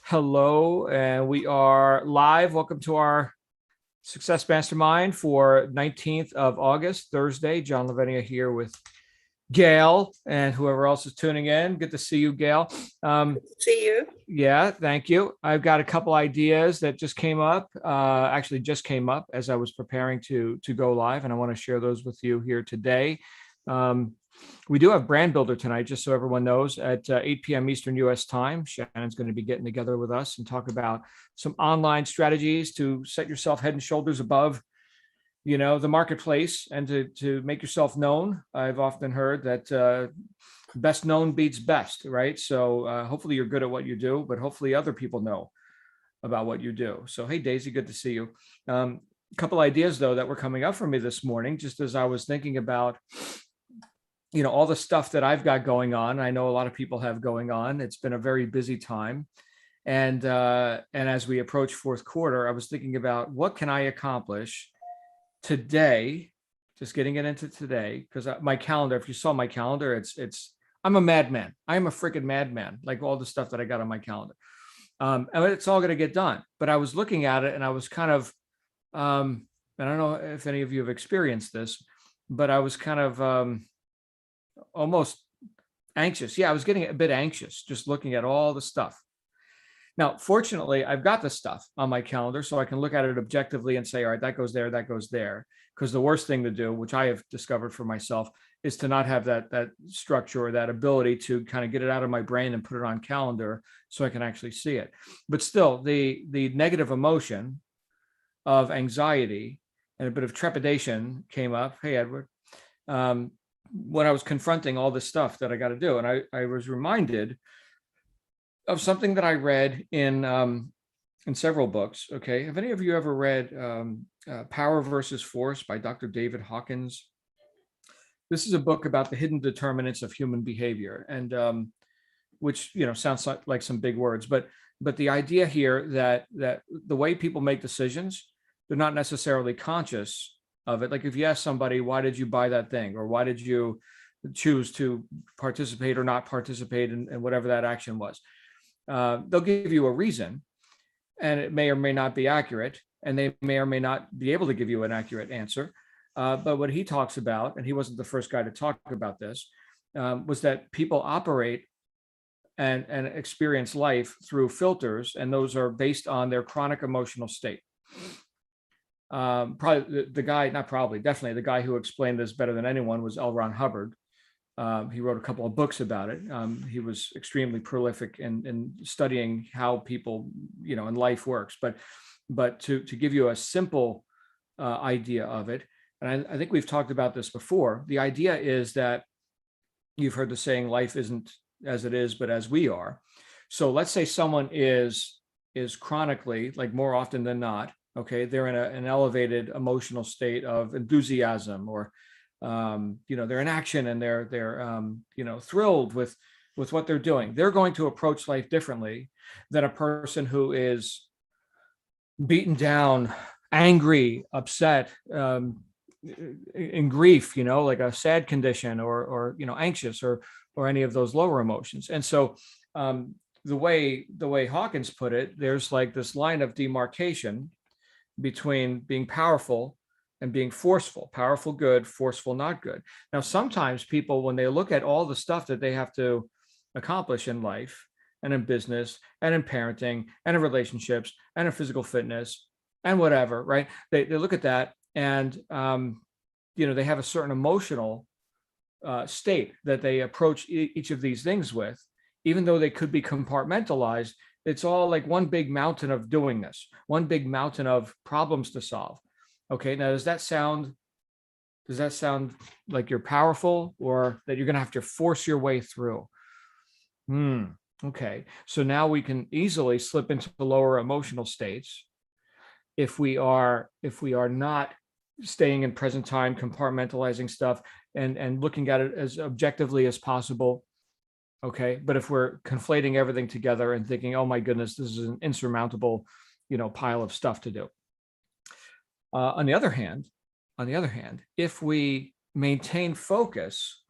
Hello, and we are live. Welcome to our Success Mastermind for 19th of August, Thursday. John Lavenia here with Gail and whoever else is tuning in. Good to see you, Gail. See you. Yeah, thank you. I've got a couple ideas that just came up, actually just came up as I was preparing to go live, and I want to share those with you here today. We do have Brand Builder tonight, just so everyone knows, at 8 p.m. Eastern U.S. time. Shannon's going to be getting together with us and talk about some online strategies to set yourself head and shoulders above, the marketplace and to make yourself known. I've often heard that best known beats best, right? So hopefully you're good at what you do, but hopefully other people know about what you do. So, hey, Daisy, good to see you. A couple ideas, though, that were coming up for me this morning, just as I was thinking about all the stuff that I've got going on. I know a lot of people have going on. It's been a very busy time. And as we approach fourth quarter, I was thinking about what can I accomplish today, just getting it into today, because my calendar, if you saw my calendar, I'm a madman. I am a freaking madman, like all the stuff that I got on my calendar. And it's all going to get done. But I was looking at it and I was kind of, I don't know if any of you have experienced this, but I was kind of, almost anxious. Yeah, I was getting a bit anxious just looking at all the stuff. Now, fortunately, I've got the stuff on my calendar so I can look at it objectively and say, all right, that goes there, that goes there. Because the worst thing to do, which I have discovered for myself, is to not have that structure or that ability to kind of get it out of my brain and put it on calendar so I can actually see it. But still, the negative emotion of anxiety and a bit of trepidation came up. Hey, Edward. When I was confronting all this stuff that I got to do. And I was reminded of something that I read in several books. Okay. Have any of you ever read Power versus Force by Dr. David Hawkins? This is a book about the hidden determinants of human behavior, and which, sounds like some big words, but the idea here that the way people make decisions, they're not necessarily conscious of it. Like if you ask somebody, why did you buy that thing? Or why did you choose to participate or not participate in whatever that action was? They'll give you a reason, and it may or may not be accurate, and they may or may not be able to give you an accurate answer. But what he talks about, and he wasn't the first guy to talk about this, was that people operate and experience life through filters, and those are based on their chronic emotional state. Definitely the guy who explained this better than anyone was L. Ron Hubbard. He wrote a couple of books about it. He was extremely prolific in studying how people, in life works. But to give you a simple idea of it, and I think we've talked about this before, the idea is that you've heard the saying, life isn't as it is, but as we are. So let's say someone is chronically, like more often than not, okay, they're in an elevated emotional state of enthusiasm, or they're in action and they're thrilled with what they're doing. They're going to approach life differently than a person who is beaten down, angry, upset, in grief, like a sad condition, or anxious, or any of those lower emotions. And so the way Hawkins put it, there's like this line of demarcation between being powerful and being forceful. Powerful, good; forceful, not good. Now, sometimes people, when they look at all the stuff that they have to accomplish in life and in business and in parenting and in relationships and in physical fitness and whatever, right? They look at that and, they have a certain emotional state that they approach each of these things with, even though they could be compartmentalized. It's all like one big mountain of doing this, one big mountain of problems to solve. Okay, now does that sound like you're powerful, or that you're going to have to force your way through? Okay, so now we can easily slip into the lower emotional states if we are not staying in present time, compartmentalizing stuff and looking at it as objectively as possible. Okay. But if we're conflating everything together and thinking, oh my goodness, this is an insurmountable, pile of stuff to do. On the other hand, if we maintain focus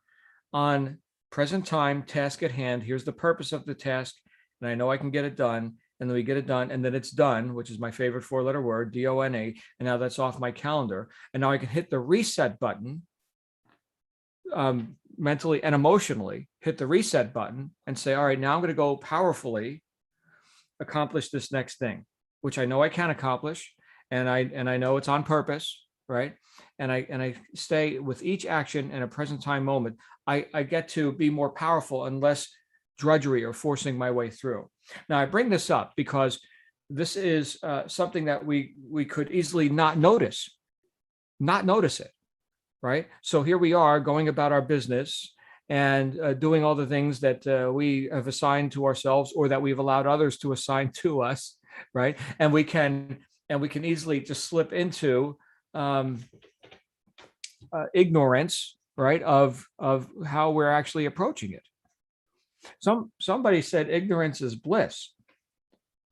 on present time, task at hand, here's the purpose of the task, and I know I can get it done, and then we get it done, and then it's done, which is my favorite 4-letter word, DONA. And now that's off my calendar. And now I can hit the reset button, mentally and emotionally hit the reset button and say, all right, now I'm going to go powerfully accomplish this next thing, which I know I can accomplish. And I know it's on purpose, right? And I stay with each action in a present time moment. I get to be more powerful and less drudgery or forcing my way through. Now, I bring this up because this is something that we could easily not notice it, right? So here we are going about our business and doing all the things that we have assigned to ourselves, or that we've allowed others to assign to us, right? And we can easily just slip into ignorance, right, of how we're actually approaching it. Somebody said ignorance is bliss.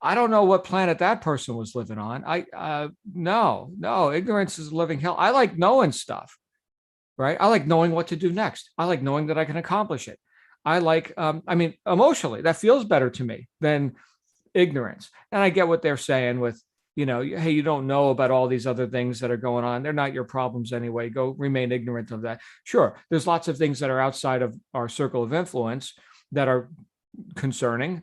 I don't know what planet that person was living on. No, ignorance is living hell. I like knowing stuff, right? I like knowing what to do next. I like knowing that I can accomplish it. I like, emotionally, that feels better to me than ignorance. And I get what they're saying with, hey, you don't know about all these other things that are going on. They're not your problems anyway. Go remain ignorant of that. Sure, there's lots of things that are outside of our circle of influence that are concerning,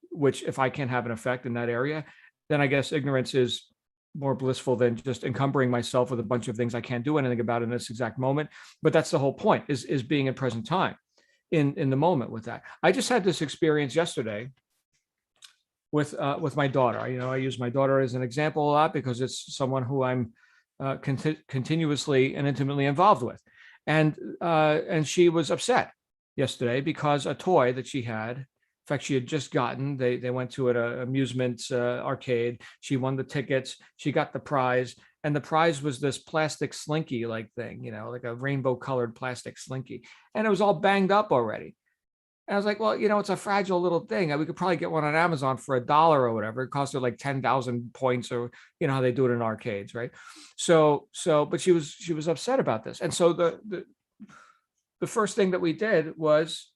which if I can't have an effect in that area, then I guess ignorance is more blissful than just encumbering myself with a bunch of things I can't do anything about in this exact moment. But that's the whole point, is being in present time, in the moment with that. I just had this experience yesterday with my daughter. I use my daughter as an example a lot because it's someone who I'm continuously and intimately involved with. And she was upset yesterday because a toy that she had, in fact, she had just gotten, they went to an amusement arcade. She won the tickets. She got the prize. And the prize was this plastic slinky like thing, like a rainbow colored plastic slinky. And it was all banged up already. And I was like, well, it's a fragile little thing. We could probably get one on Amazon for $1 or whatever. It cost her like 10,000 points, or how they do it in arcades, right? But she was upset about this. And so the first thing that we did was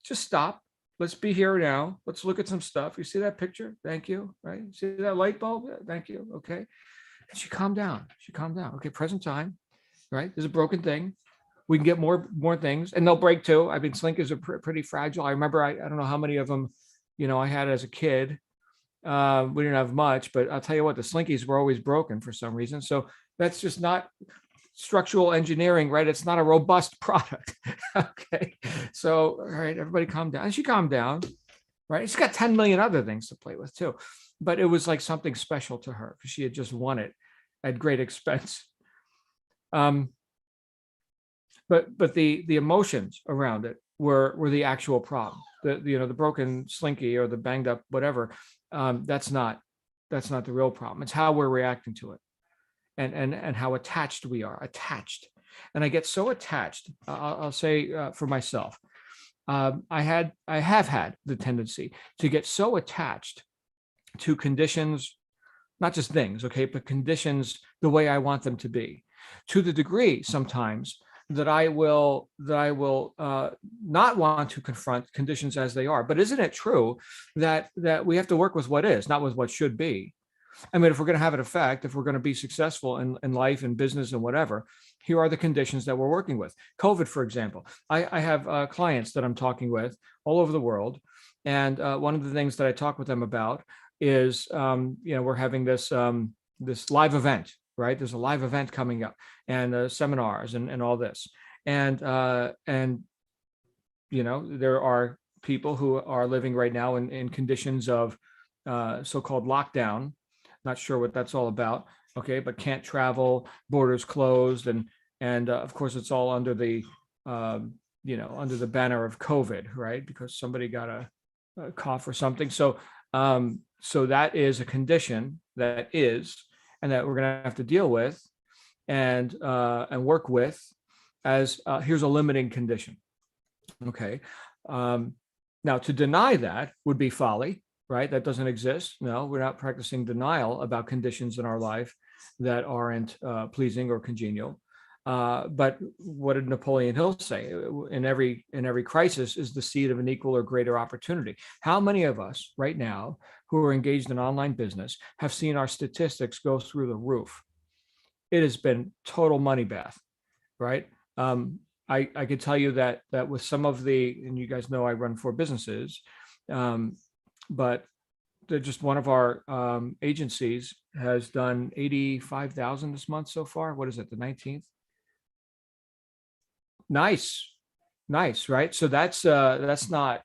just stop. Let's be here now. Let's look at some stuff. You see that picture? Thank you. Right? See that light bulb? Yeah, thank you. Okay. And she calmed down. Okay, present time. Right? There's a broken thing. We can get more things, and they'll break too. I mean, slinkers are pretty fragile. I remember, I don't know how many of them, I had as a kid. We didn't have much, but I'll tell you what, the slinkies were always broken for some reason. So that's just not structural engineering, right? It's not a robust product. Okay. So, all right, everybody calm down. And she calmed down, right? She's got 10 million other things to play with too. But it was like something special to her because she had just won it at great expense. But the emotions around it were the actual problem. The broken slinky or the banged up whatever. That's not the real problem. It's how we're reacting to it, and how attached we are. And I get so attached. I'll say for myself, I have had the tendency to get so attached to conditions, not just things, okay, but conditions the way I want them to be, to the degree sometimes that I will not want to confront conditions as they are. But isn't it true that we have to work with what is, not with what should be? I mean, if we're going to have an effect, if we're going to be successful in life and business and whatever, here are the conditions that we're working with. COVID, for example, I have clients that I'm talking with all over the world. And one of the things that I talk with them about is, we're having this live event, right? There's a live event coming up, and seminars and all this. And there are people who are living right now in conditions of so-called lockdown. Not sure what that's all about. Okay, but can't travel, borders closed, and of course it's all under the under the banner of COVID, right? Because somebody got a cough or something. So that is a condition that is, and that we're going to have to deal with and work with as here's a limiting condition. Okay. Now, to deny that would be folly, right? That doesn't exist. No, we're not practicing denial about conditions in our life that aren't pleasing or congenial. But what did Napoleon Hill say? In every crisis is the seed of an equal or greater opportunity. How many of us right now who are engaged in online business have seen our statistics go through the roof? It has been total money bath, right? I could tell you that with some of and you guys know I run 4 businesses, but they're just one of our agencies has done 85,000 this month so far. What is it, the 19th? Nice, nice, right? So that's not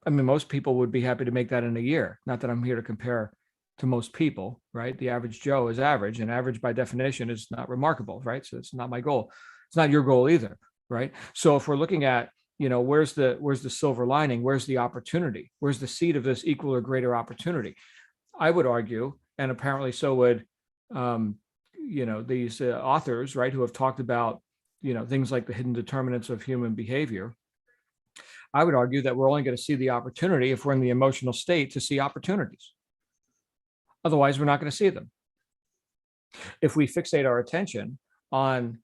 I mean, most people would be happy to make that in a year. Not that I'm here to compare to most people, right? The average Joe is average, and average by definition is not remarkable, right? So it's not my goal. It's not your goal either, right? So if we're looking at, where's the silver lining? Where's the opportunity? Where's the seed of this equal or greater opportunity? I would argue, and apparently so would, these authors, right, who have talked about, things like the hidden determinants of human behavior. I would argue that we're only going to see the opportunity if we're in the emotional state to see opportunities. Otherwise, we're not going to see them. If we fixate our attention on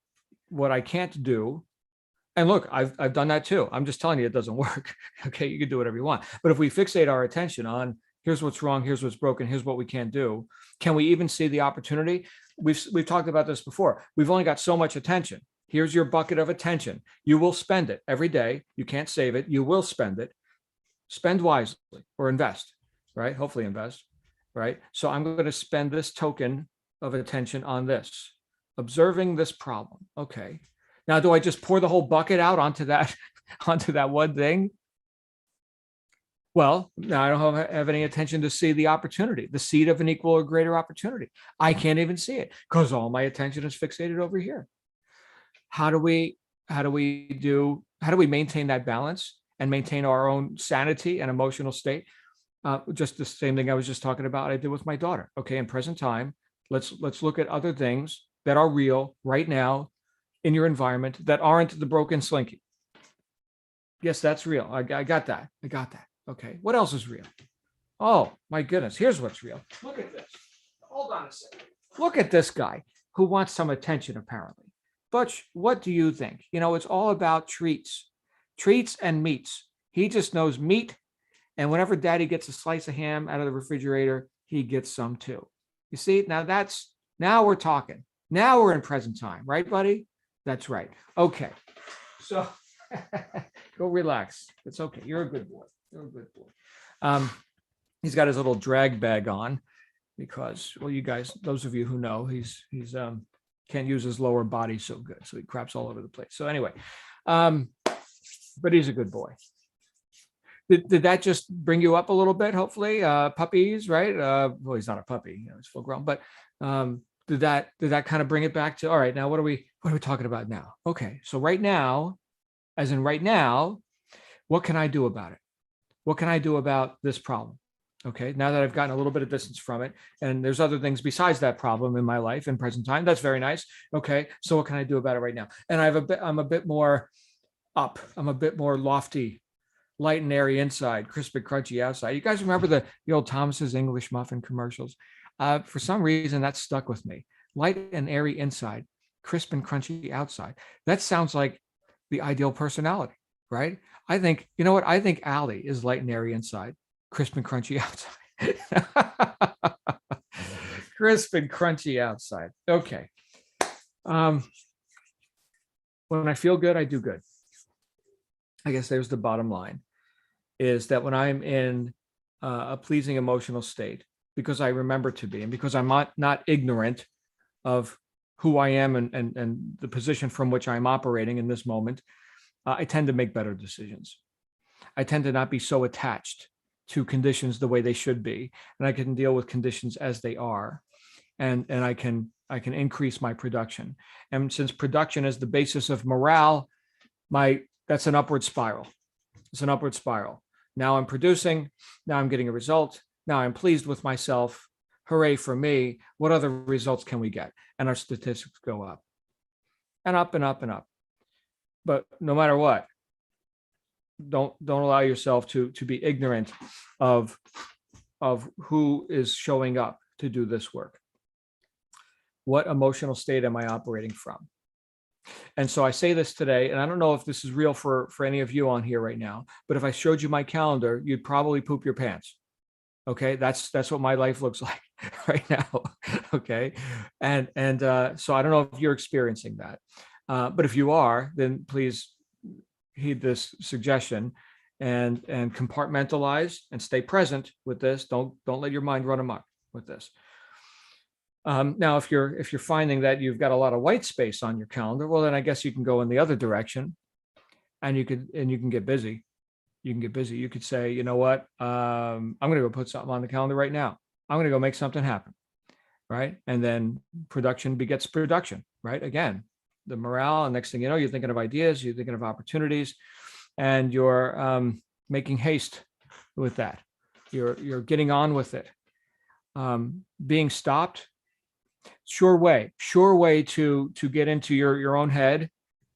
what I can't do, and look, I've done that too. I'm just telling you it doesn't work. Okay, you can do whatever you want. But if we fixate our attention on here's what's wrong, here's what's broken, here's what we can't do, can we even see the opportunity? We've talked about this before. We've only got so much attention. Here's your bucket of attention. You will spend it every day. You can't save it. You will spend it. Spend wisely or invest, right? Hopefully invest, right? So I'm going to spend this token of attention on this, observing this problem. Okay. Now, do I just pour the whole bucket out onto that one thing? Well, now I don't have any attention to see the opportunity, the seed of an equal or greater opportunity. I can't even see it because all my attention is fixated over here. How do we maintain that balance and maintain our own sanity and emotional state? Just the same thing I was just talking about I did with my daughter. Okay, in present time, let's look at other things that are real right now in your environment that aren't the broken slinky. Yes, that's real. I got that. Okay, what else is real? Oh my goodness, here's what's real. Look at this. Hold on a second. Look at this guy who wants some attention apparently. Butch, what do you think? It's all about treats and meats. He just knows meat. And whenever daddy gets a slice of ham out of the refrigerator, he gets some too. You see, now we're talking. Now we're in present time, right, buddy? That's right. Okay. So go relax. It's okay. You're a good boy. He's got his little drag bag on because, well, you guys, those of you who know, he's can't use his lower body so good. So he craps all over the place. So anyway, but he's a good boy. Did that just bring you up a little bit? Hopefully, puppies, right? Well, he's not a puppy, he's full grown, but did that kind of bring it back to, all right, now what are we talking about now? Okay. So right now, as in right now, what can I do about it? What can I do about this problem? Okay, now that I've gotten a little bit of distance from it, and there's other things besides that problem in my life in present time, that's very nice. Okay, so what can I do about it right now? And I'm a bit more up. I'm a bit more lofty, light and airy inside, crisp and crunchy outside. You guys remember the old Thomas's English muffin commercials? For some reason, that stuck with me. Light and airy inside, crisp and crunchy outside. That sounds like the ideal personality, right? I think, you know what? I think Allie is light and airy inside, crisp and crunchy outside. Crisp and crunchy outside. Okay. When I feel good, I do good. I guess there's the bottom line, is that when I'm in a pleasing emotional state, because I remember to be, and because I'm not ignorant of who I am and the position from which I'm operating in this moment, I tend to make better decisions. I tend to not be so attached to conditions the way they should be, and I can deal with conditions as they are, and I can increase my production. And since production is the basis of morale, that's an upward spiral. It's an upward spiral. Now I'm producing. Now I'm getting a result. Now I'm pleased with myself. Hooray for me. What other results can we get? And our statistics go up and up and up and up. But no matter what, don't allow yourself to be ignorant of who is showing up to do this work. what emotional state am I operating from? And so I say this today, and I don't know if this is real for any of you on here right now, but if I showed you my calendar, you'd probably poop your pants. Okay, that's what my life looks like right now. Okay, and so I don't know if you're experiencing that, but if you are, then please heed this suggestion and compartmentalize and stay present with this. Don't let your mind run amok with this. Now, if you're finding that you've got a lot of white space on your calendar, well, then I guess you can go in the other direction, and you can get busy. You can get busy. You could say, you know what, I'm going to go put something on the calendar right now. I'm going to go make something happen, right? And then production begets production, right? Again, the morale, and next thing you know, you're thinking of ideas, you're thinking of opportunities, and you're making haste with that. You're getting on with it. Being stopped, sure way to get into your own head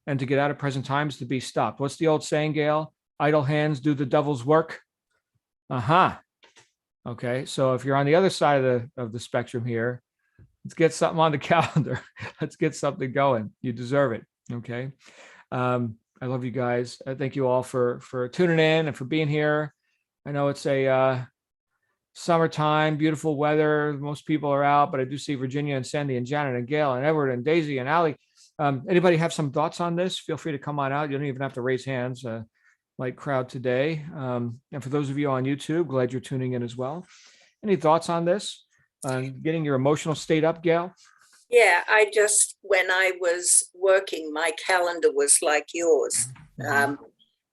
and to get out of present times, to be stopped. What's the old saying, Gail? Idle hands do the devil's work. Okay, so if you're on the other side of the spectrum here, let's get something on the calendar. Let's get something going. You deserve it. Okay. I love you guys. I thank you all for tuning in and for being here. I know it's a summertime, beautiful weather. Most people are out, but I do see Virginia and Sandy and Janet and Gail and Edward and Daisy and Allie. Anybody have some thoughts on this? Feel free to come on out. You don't even have to raise hands. Light crowd today. And for those of you on YouTube, glad you're tuning in as well. Any thoughts on this? Getting your emotional state up, Gail? Yeah, when I was working, my calendar was like yours. And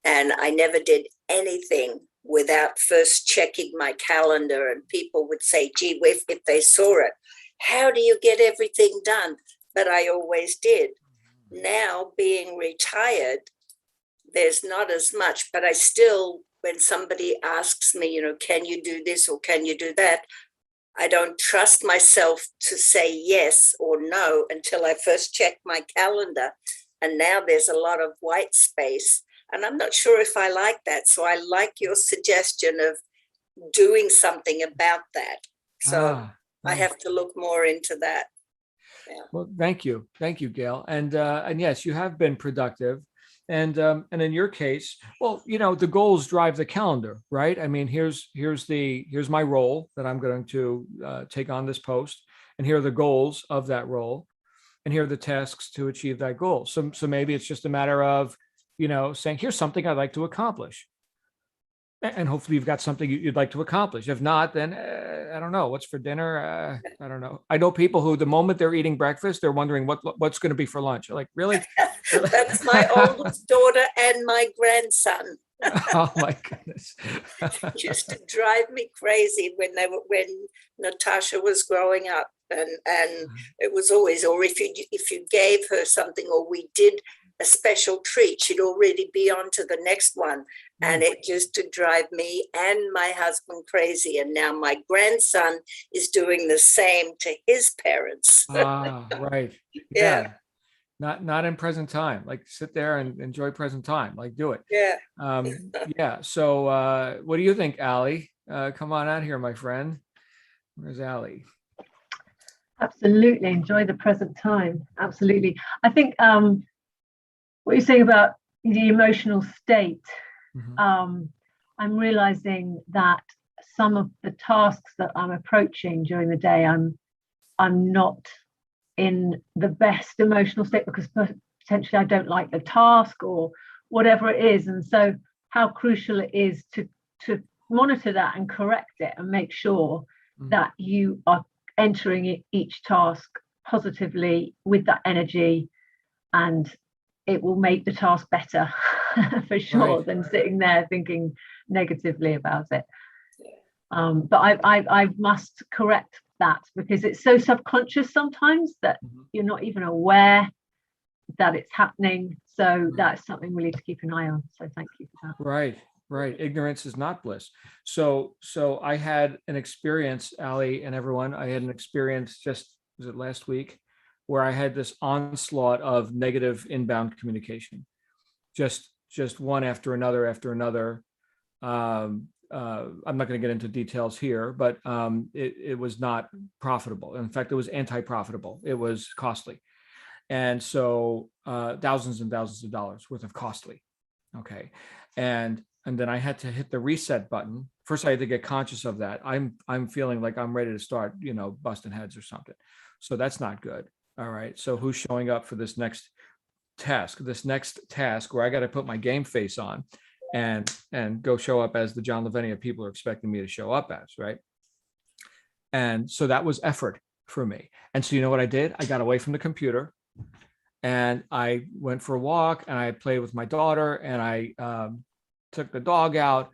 I never did anything without first checking my calendar. And people would say, gee, if they saw it, how do you get everything done? But I always did. Now, being retired, there's not as much, but I still, when somebody asks me, can you do this or can you do that? I don't trust myself to say yes or no until I first check my calendar. And now there's a lot of white space. And I'm not sure if I like that. So I like your suggestion of doing something about that. So I have to look more into that. Yeah. Well, thank you, Gail. And yes, you have been productive. And in your case, well, the goals drive the calendar, right? I mean, here's my role that I'm going to take on this post, and here are the goals of that role, and here are the tasks to achieve that goal. So maybe it's just a matter of, saying, here's something I'd like to accomplish. And hopefully you've got something you'd like to accomplish. If not, then I don't know what's for dinner. I don't know. I know people who, the moment they're eating breakfast, they're wondering what's going to be for lunch. You're like, really? That's my oldest daughter and my grandson. Oh my goodness! It used to drive me crazy when Natasha was growing up, and it was always, or if you gave her something, or we did a special treat, she'd already be on to the next one. And it used to drive me and my husband crazy. And now my grandson is doing the same to his parents. Right. Yeah. Not in present time. Like, sit there and enjoy present time. Like, do it. Yeah. Yeah. So what do you think, Allie? Come on out here, my friend. Where's Allie? Absolutely. Enjoy the present time. Absolutely. I think what you're saying about the emotional state, I'm realizing that some of the tasks that I'm approaching during the day, I'm not in the best emotional state because potentially I don't like the task or whatever it is. And so how crucial it is to monitor that and correct it and make sure that you are entering each task positively with that energy, and it will make the task better for sure than sitting there thinking negatively about it. But I must correct that because it's so subconscious sometimes that you're not even aware that it's happening. So that's something we need to keep an eye on. So thank you for that. Right. Ignorance is not bliss. So I had an experience, Allie and everyone, I had an experience was it last week, where I had this onslaught of negative inbound communication, just one after another. I'm not going to get into details here, but it was not profitable. In fact, it was anti-profitable. It was costly. And so thousands and thousands of dollars worth of costly. Okay. And then I had to hit the reset button. First, I had to get conscious of that. I'm feeling like I'm ready to start, busting heads or something. So that's not good. All right. So who's showing up for this next task where I got to put my game face on and go show up as the John Lavenia people are expecting me to show up as, right? And so that was effort for me. And so you know what I did? I got away from the computer and I went for a walk and I played with my daughter and I took the dog out.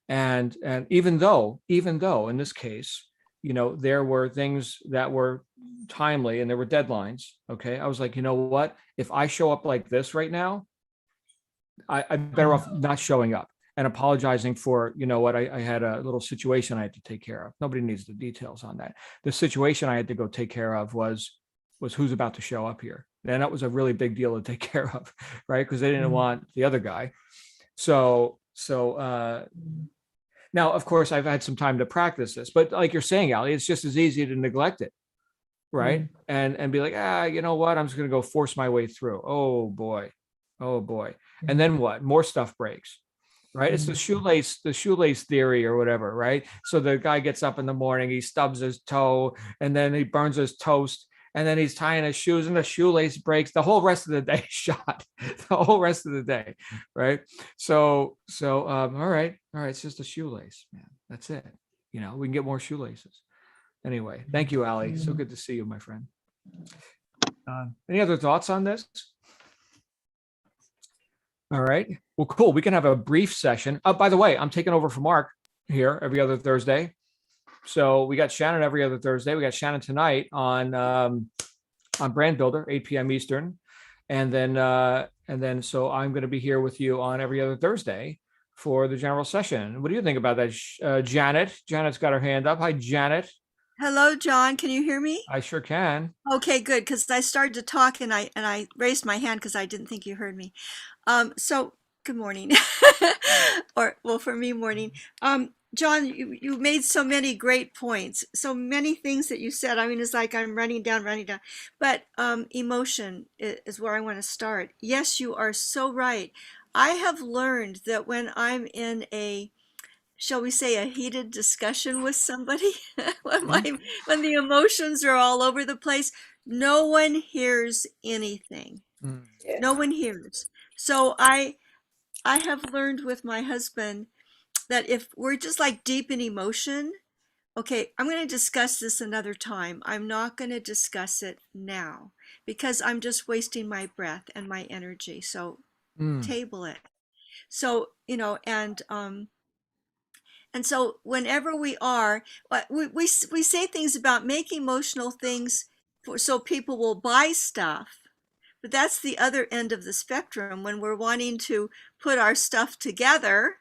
And even though in this case, there were things that were timely and there were deadlines. Okay. I was like, you know what? If I show up like this right now, I'm better off not showing up and apologizing for, I had a little situation I had to take care of. Nobody needs the details on that. The situation I had to go take care of was who's about to show up here. And that was a really big deal to take care of, right? Because they didn't want the other guy. So now, of course, I've had some time to practice this, but like you're saying, Ali, it's just as easy to neglect it, right? And be like, you know what? I'm just going to go force my way through. Oh boy. And then what? More stuff breaks, right? It's the shoelace theory or whatever, right? So the guy gets up in the morning, he stubs his toe, and then he burns his toast, and then he's tying his shoes, and the shoelace breaks. The whole rest of the day shot. The whole rest of the day, right? So all right, it's just a shoelace, man. That's it. We can get more shoelaces. Anyway, thank you, Ali. So good to see you, my friend. Any other thoughts on this? All right. Well, cool. We can have a brief session. Oh, by the way, I'm taking over for Mark here every other Thursday. So we got Shannon every other Thursday. We got Shannon tonight on Brand Builder, 8 p.m. Eastern. And then so I'm going to be here with you on every other Thursday for the general session. What do you think about that, Janet? Janet's got her hand up. Hi, Janet. Hello, John. Can you hear me? I sure can. Okay, good. Because I started to talk and I raised my hand because I didn't think you heard me. So good morning, or well, for me, morning. John, you made so many great points, so many things that you said. I mean, it's like I'm running down. But emotion is where I want to start. Yes, you are so right. I have learned that when I'm in a, shall we say, a heated discussion with somebody, when the emotions are all over the place, no one hears anything. Yeah. No one hears. So I have learned with my husband that if we're just like deep in emotion, okay, I'm going to discuss this another time. I'm not going to discuss it now because I'm just wasting my breath and my energy. So table it. So, and so whenever we are, we say things about make emotional things so people will buy stuff. But that's the other end of the spectrum when we're wanting to put our stuff together.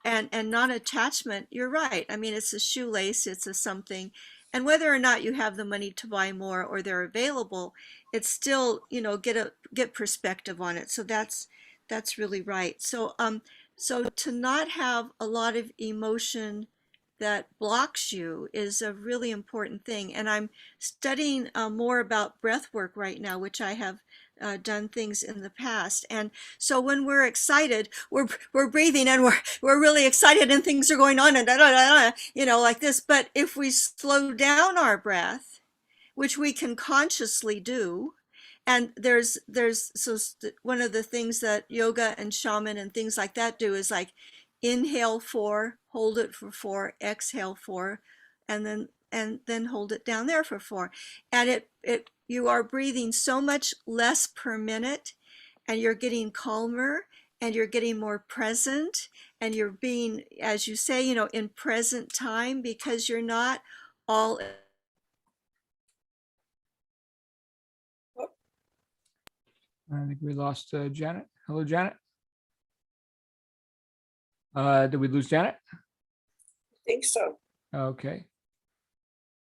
And non-attachment, you're right. I mean, it's a shoelace, it's a something. And whether or not you have the money to buy more or they're available, it's still, get perspective on it. So that's really right. So so to not have a lot of emotion that blocks you is a really important thing. And I'm studying more about breath work right now, which I have done things in the past. And so when we're excited, we're breathing and we're really excited and things are going on and like this. But if we slow down our breath, which we can consciously do, and so one of the things that yoga and shaman and things like that do is like inhale 4, hold it for 4, exhale 4, and then hold it down there for 4. And you are breathing so much less per minute, and you're getting calmer, and you're getting more present, and you're being, as you say, in present time, because you're not all. I think we lost Janet. Hello, Janet. Did we lose Janet? I think so. Okay.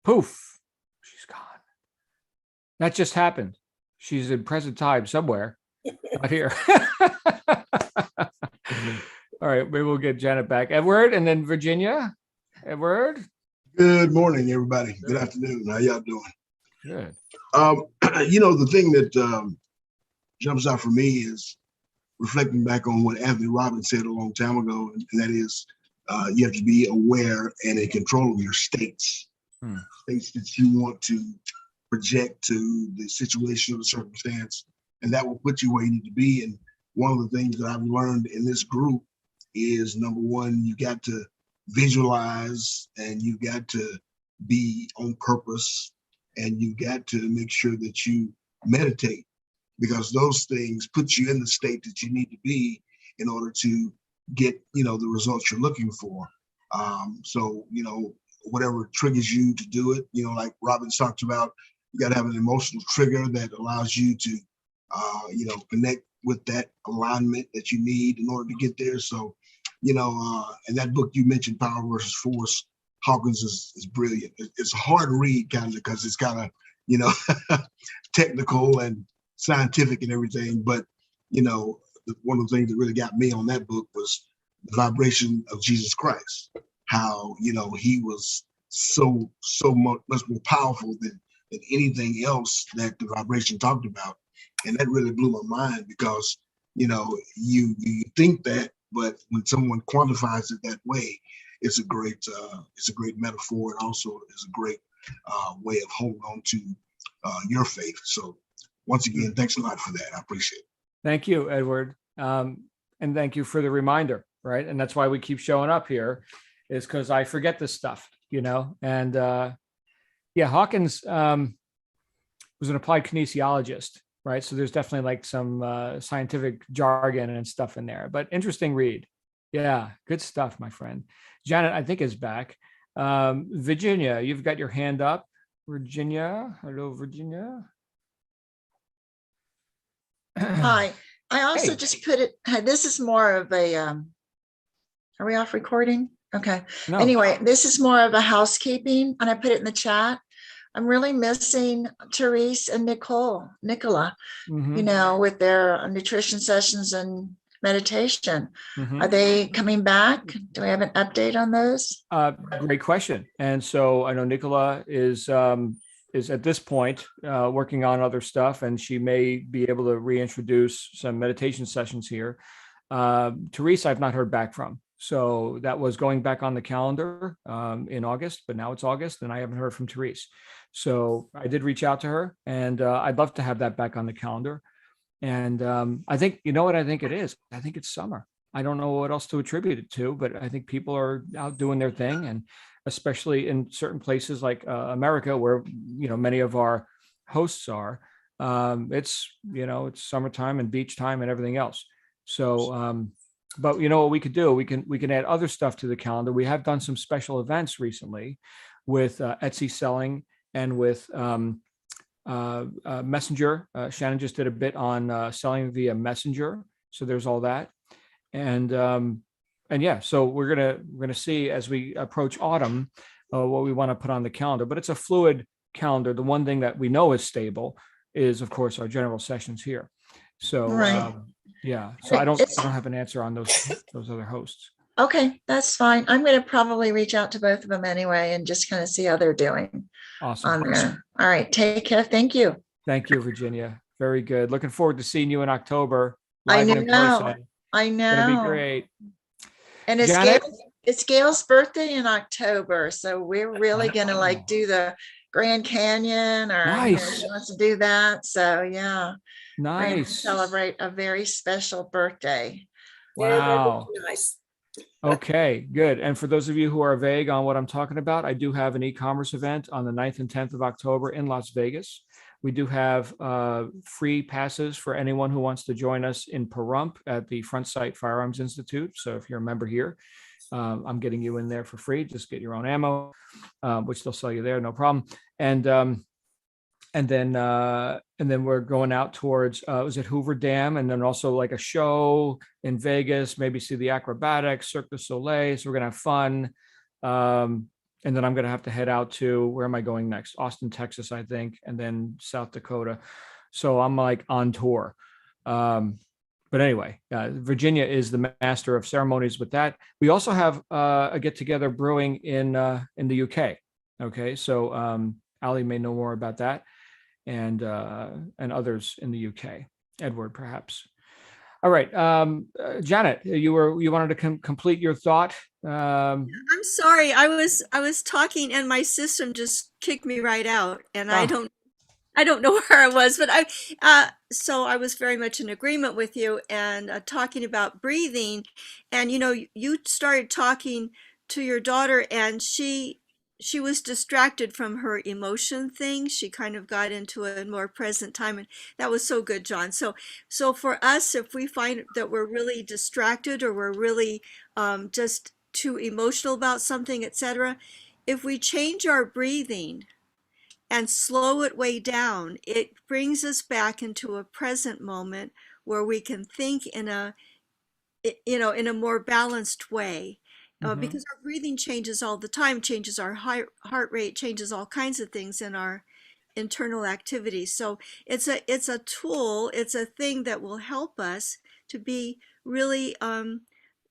Poof. She's gone. That just happened. She's in present time somewhere. Not here. All right, maybe we'll get Janet back. Edward, and then Virginia. Edward. Good morning, everybody. Good afternoon. How y'all doing? Good. The thing that jumps out for me is reflecting back on what Anthony Robbins said a long time ago, and that is you have to be aware and in control of your states, states that you want to project to the situation or the circumstance, and that will put you where you need to be. And one of the things that I've learned in this group is, number one, you got to visualize, and you got to be on purpose, and you got to make sure that you meditate, because those things put you in the state that you need to be in order to get, the results you're looking for. So, whatever triggers you to do it, like Robbins talked about, you got to have an emotional trigger that allows you to, connect with that alignment that you need in order to get there. So, and that book you mentioned, Power versus Force, Hawkins is brilliant. It's a hard read, kind of, because it's kind of, technical and scientific and everything. But, one of the things that really got me on that book was the vibration of Jesus Christ, how, he was so much more powerful than anything else that the vibration talked about. And that really blew my mind, because, you think that, but when someone quantifies it that way, it's a great metaphor, and also is a great way of holding on to your faith. So once again, thanks a lot for that. I appreciate it. Thank you, Edward. And thank you for the reminder, right? And that's why we keep showing up here, is because I forget this stuff, and Hawkins was an applied kinesiologist, right? So there's definitely like some scientific jargon and stuff in there, but interesting read. Yeah, good stuff, my friend. Janet, I think, is back. Virginia, you've got your hand up. Virginia, hello, Virginia. Hi. I also just put it, this is more of a, are we off recording? Okay. No. Anyway, this is more of a housekeeping, and I put it in the chat. I'm really missing Therese and Nicola, with their nutrition sessions and meditation. Are they coming back? Do we have an update on those? Great question. And so I know Nicola is at this point working on other stuff, and she may be able to reintroduce some meditation sessions here. Therese, I've not heard back from. So that was going back on the calendar in August, but now it's August and I haven't heard from Therese. So I did reach out to her, and I'd love to have that back on the calendar. And I think, what I think it is? I think it's summer. I don't know what else to attribute it to, but I think people are out doing their thing, and especially in certain places like America, where, many of our hosts are, it's summertime and beach time and everything else. So, but what we could do, we can add other stuff to the calendar. We have done some special events recently with Etsy selling and with Messenger. Shannon just did a bit on selling via Messenger. So there's all that. And yeah, so we're gonna see as we approach autumn what we want to put on the calendar. But it's a fluid calendar. The one thing that we know is stable is, of course, our general sessions here. So right. Yeah, so I don't have an answer on those other hosts. Okay, that's fine. I'm going to probably reach out to both of them anyway and just kind of see how they're doing. Awesome. On there. All right, take care. Thank you. Thank you, Virginia. Very good. Looking forward to seeing you in October. I Live and in know. person. I know. It's gonna be great. And it's Gail's birthday in October, so we're really gonna do the Grand Canyon, or nice. She wants to do that. So yeah. Nice. Celebrate a very special birthday. Wow. Yeah, nice. Okay, good. And for those of you who are vague on what I'm talking about, I do have an e-commerce event on the 9th and 10th of October in Las Vegas. We do have free passes for anyone who wants to join us in Pahrump at the Front Sight Firearms Institute. So if you're a member here, I'm getting you in there for free. Just get your own ammo, which they'll sell you there, no problem. And then we're going out towards was it Hoover Dam, and then also like a show in Vegas, maybe see the acrobatics, Cirque du Soleil. So we're gonna have fun. And then I'm gonna have to head out to, where am I going next? Austin, Texas, I think, and then South Dakota. So I'm like on tour. But anyway, Virginia is the master of ceremonies with that. We also have a get together brewing in the UK. Okay, so Ali may know more about that, and others in the UK. Edward, perhaps. All right, Janet, you wanted to complete your thought. I'm sorry. I was talking and my system just kicked me right out, and I don't know where I was, but so I was very much in agreement with you and talking about breathing. And you started talking to your daughter, and she was distracted from her emotion thing. She kind of got into a more present time, and that was so good, John. So for us, if we find that we're really distracted or we're really just too emotional about something, etc., if we change our breathing and slow it way down, it brings us back into a present moment where we can think in a more balanced way. Because our breathing changes all the time, changes our heart rate, changes all kinds of things in our internal activities. So it's a tool, it's a thing that will help us to be really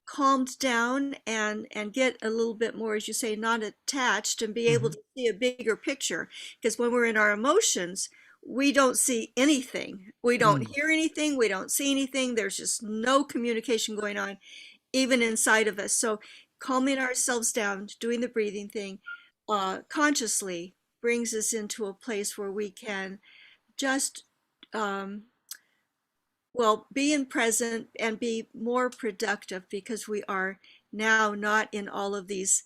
calmed down and get a little bit more, as you say, not attached, and be able to see a bigger picture. Because when we're in our emotions, we don't see anything. We don't hear anything. We don't see anything. There's just no communication going on, even inside of us. So calming ourselves down, doing the breathing thing consciously brings us into a place where we can just be in present and be more productive, because we are now not in all of these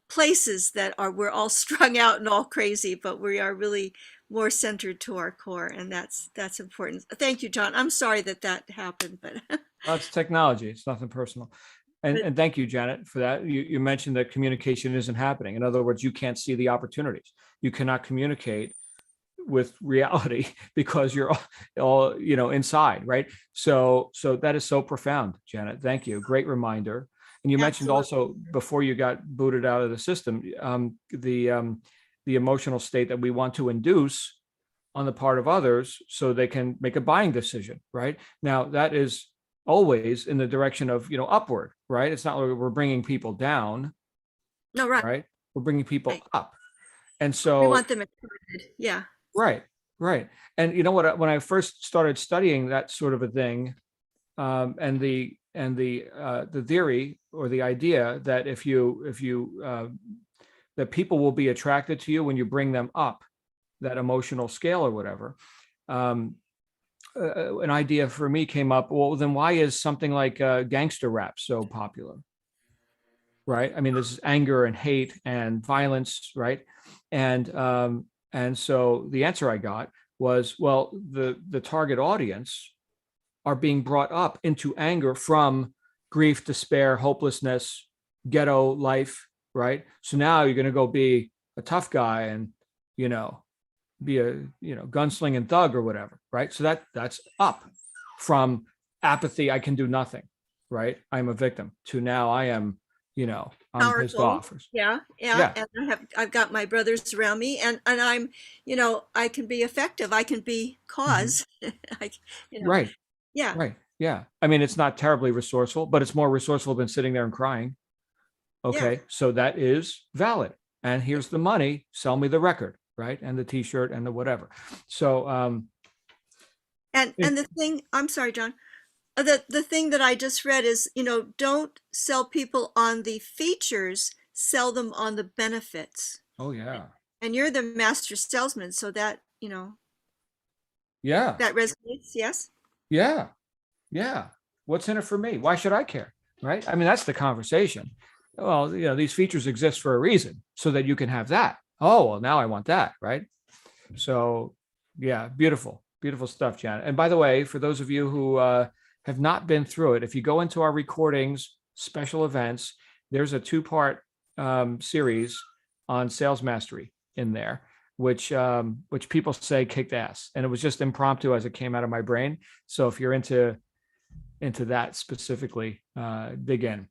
places that we're all strung out and all crazy, but we are really more centered to our core, and that's important. Thank you, John. I'm sorry that happened, but That's technology. It's nothing personal. And thank you, Janet, for that. You mentioned that communication isn't happening. In other words, you can't see the opportunities. You cannot communicate with reality because you're all inside, right? So that is so profound, Janet. Thank you. Great reminder. And you mentioned also, before you got booted out of the system, the emotional state that we want to induce on the part of others so they can make a buying decision, right? Now, that is always in the direction of upward, right? It's not like we're bringing people down. No, right? We're bringing people up. And so we want them excited. Yeah. Right. And you know what? When I first started studying that sort of a thing, and the theory or the idea that if you that people will be attracted to you when you bring them up that emotional scale or whatever, an idea for me came up. Well, then why is something like gangster rap so popular? Right. I mean, this is anger and hate and violence, right? And so the answer I got was, well, the target audience are being brought up into anger from grief, despair, hopelessness, ghetto life, right? So now you're going to go be a tough guy and, be a, gunslinging thug or whatever, right? So that's up from apathy, I can do nothing, right? I'm a victim, to now I am, I'm pissed off. Yeah. And I've got my brothers around me, and I'm, I can be effective. I can be cause. Right. Yeah. Right. Yeah. I mean, it's not terribly resourceful, but it's more resourceful than sitting there and crying. Okay. Yeah. So that is valid. And here's the money. Sell me the record, right? And the T-shirt and the whatever. So, and the thing, I'm sorry, John. The thing that I just read is, don't sell people on the features, sell them on the benefits. Oh, yeah. And you're the master salesman, so that, yeah, that resonates. Yes. Yeah. What's in it for me? Why should I care? Right. I mean, that's the conversation. Well, these features exist for a reason, so that you can have that. Oh, well, now I want that. Right. So, yeah, beautiful stuff, Janet. And by the way, for those of you who have not been through it, if you go into our recordings, special events, there's a 2-part series on sales mastery in there, which people say kicked ass. And it was just impromptu as it came out of my brain. So if you're into that specifically, dig in.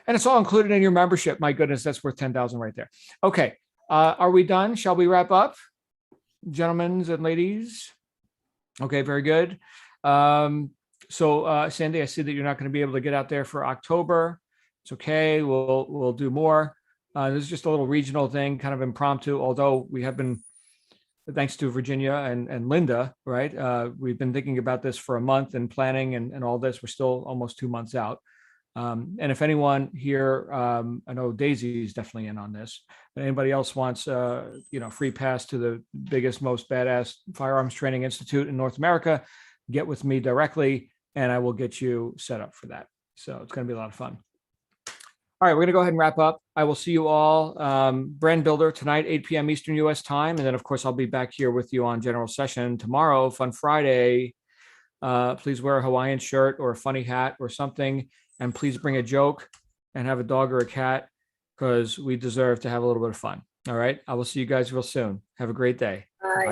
And it's all included in your membership. My goodness, that's worth 10,000 right there. Okay. Are we done? Shall we wrap up, gentlemen and ladies? Okay, very good. So Sandy, I see that you're not going to be able to get out there for October. It's okay. We'll do more. This is just a little regional thing, kind of impromptu, although we have been, thanks to Virginia and Linda, right? We've been thinking about this for a month and planning and all this. We're still almost 2 months out. And if anyone here, I know Daisy is definitely in on this, but anybody else wants, free pass to the biggest, most badass firearms training institute in North America, get with me directly and I will get you set up for that. So it's going to be a lot of fun. All right, we're going to go ahead and wrap up. I will see you all, Brand Builder tonight, 8 p.m. Eastern US time. And then, of course, I'll be back here with you on General Session tomorrow, Fun Friday. Please wear a Hawaiian shirt or a funny hat or something. And please bring a joke and have a dog or a cat because we deserve to have a little bit of fun. All right, I will see you guys real soon. Have a great day. Bye.